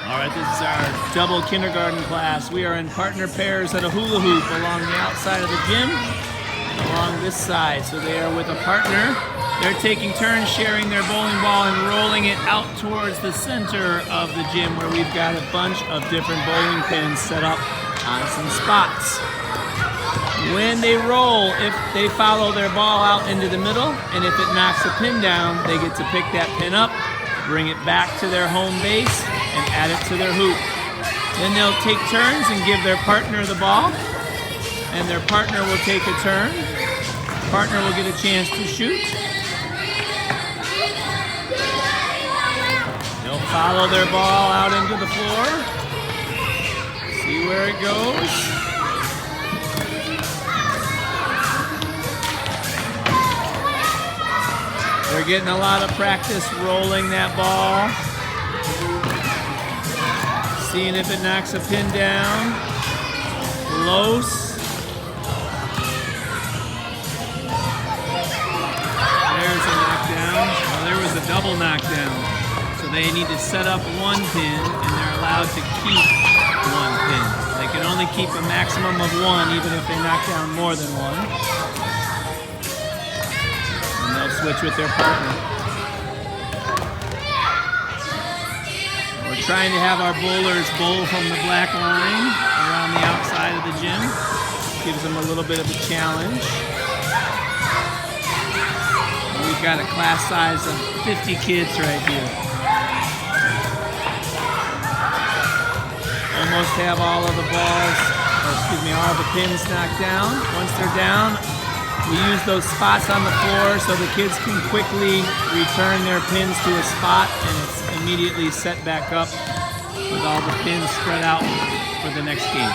All right, this is our double kindergarten class. We are in partner pairs at a hula hoop along the outside of the gym and along this side. So they are with a partner. They're taking turns sharing their bowling ball and rolling it out towards the center of the gym where we've got a bunch of different bowling pins set up on some spots. When they roll, if they follow their ball out into the middle, and if it knocks a pin down, they get to pick that pin up, bring it back to their home base, and add it to their hoop. Then they'll take turns and give their partner the ball, and their partner will take a turn. Partner will get a chance to shoot. They'll follow their ball out into the floor, see where it goes. They're getting a lot of practice rolling that ball. Seeing if it knocks a pin down. Close. There's a knockdown. Oh, there was a double knockdown. So they need to set up one pin and they're allowed to keep one pin. They can only keep a maximum of one even if they knock down more than one. And they'll switch with their partner. We're trying to have our bowlers bowl from the black line around the outside of the gym. Gives them a little bit of a challenge. And we've got a class size of 50 kids right here. Almost have all of the balls, all the pins knocked down. Once they're down, we use those spots on the floor so the kids can quickly return their pins to a spot and it's immediately set back up with all the pins spread out for the next game.